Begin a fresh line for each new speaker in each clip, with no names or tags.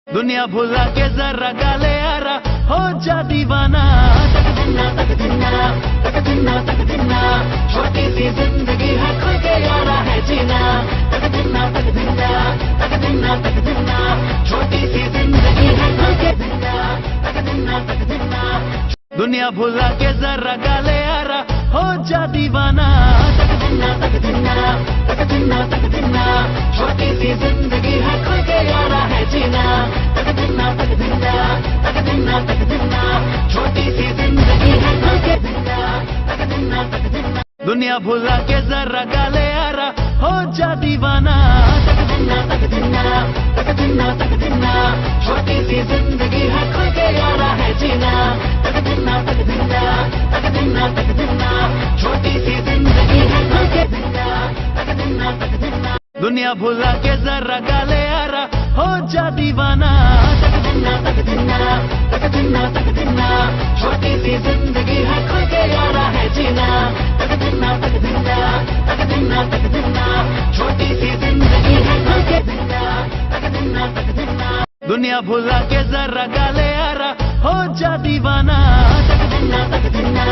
दुनिया भुला के जरा गाले यारा हो जा दीवाना। तक दिना तक दिना तक दिना तक दिना छोटी सी जिंदगी है खुल के यारा है जीना। तक दिना तक दिना तक दिना तक दिना छोटी सी जिंदगी है खुल के जीना। तक दिना तक दिना दुनिया भुला के जरा गाले यारा हो जा दीवाना। तक दिना तक दिना तक दिना तक दिना छोटी सी जिंदगी है खुल के यारा है जीना। तक दिना तक दिना तक दिना तक दिना छोटी सी जिंदगी है खुल के जीना। तक दिना तक दिना दुनिया भुला के जरा गाले यारा हो जा दीवाना। तक दिना तक दिना तक दिना तक दिना छोटी सी जिंदगी है खुल के यारा है जीना। तक दिना तक दिना तक दिना तक दिना छोटी सी जिंदगी है खुल के जीना। तक दिना तक दिना दुनिया भुला के जरा गाले यारा हो जा दीवाना। तक दिना तक दिना तक दिना तक दिना छोटी सी जिंदगी है खुल के यारा है जीना। तक दिना तक दिना तक दिना तक दिना छोटी सी जिंदगी है खुल के जीना। तक दिना तक दिना दुनिया भुला के जरा गाले यारा हो जा दीवाना। तक दिना तक दिना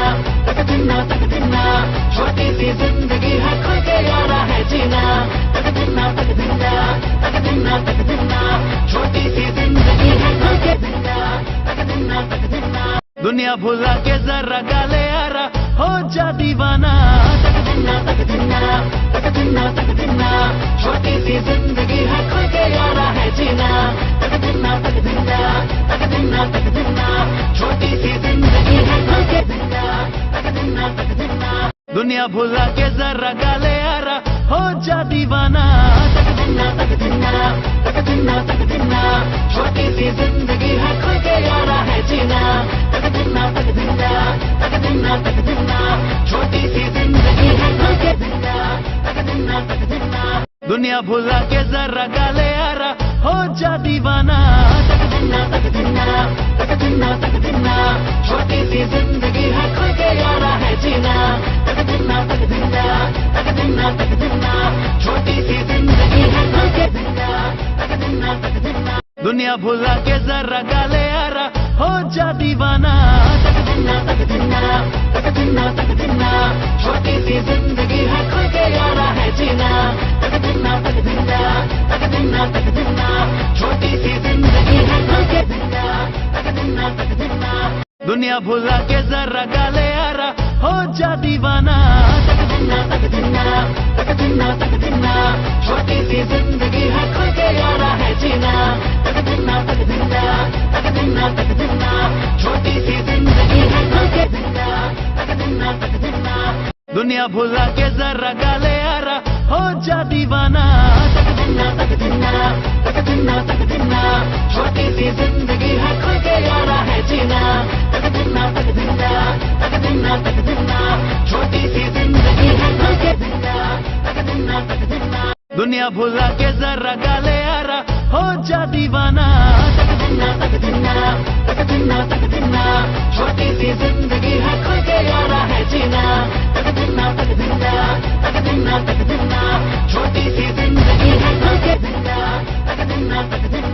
तक दिना तक दिना छोटी सी जिंदगी है खुल के यारा है जीना। तक दिना तक दिना तक दिना तक दिना छोटी सी जिंदगी है खुल के जीना। तक दिना तक दिना दुनिया भुला के जरा गाले यारा हो जा दीवाना। तक दिना तक दिना तक दिना तक दिना छोटी सी जिंदगी है खुल के यारा है जीना। तक दिना तक दिना तक दिना तक दिना छोटी सी जिंदगी है खुल के जीना। तक दिना तक दिना दुनिया भुला के जरा गाले यारा हो जा दीवाना। तक दिना तक दिना तक दिना तक दिना छोटी सी जिंदगी है खुल के यारा है जीना। तक दिना तक दिना तक दिना तक दिना छोटी सी जिंदगी है खुल के जीना। तक दिना तक दिना दुनिया भुला के जरा गाले यारा हो जा दीवाना। तक दिना तक दिना तक दिना तक दिना छोटी सी जिंदगी है खुल के यारा है जीना। तक दिना तक दिना तक दिना तक दिना छोटी सी जिंदगी है खुल के जीना। तक दिना तक दिना दुनिया भुला के जरा गाले यारा हो जा दीवाना। तक दिना तक दिना तक दिना तक दिना छोटी सी जिंदगी है खुल के यारा है जीना। तक दिना तक दिना तक दिना तक दिना छोटी सी जिंदगी है खुल के जीना। तक दिना तक दिना दुनिया भुला के जरा गाले यारा हो जा दीवाना। तक दिना तक दिना तक दिना तक दिना छोटी सी जिंदगी है खुल के यारा है जीना। तक दिना तक दिना तक दिना तक दिना छोटी सी जिंदगी है खुल के जीना। तक दिना तक दिना दुनिया भुला के जरा गाले यारा हो जा दीवाना। तक दिना तक दिना तक दिना तक दिना छोटी सी जिंदगी है खुल के यारा है जीना। तक दिना तक दिना तक दिना तक दिना छोटी सी जिंदगी है खुल के जीना। तक दिना तक दिना दुनिया भुला के जरा गाले यारा हो जा दीवाना। तक दिना तक दिना तक दिना तक दिना छोटी सी जिंदगी है खुल के यारा है जीना। तक दिना तक दिना तक दिना तक दिना छोटी सी जिंदगी है खुल के जीना। तक दिना तक दिना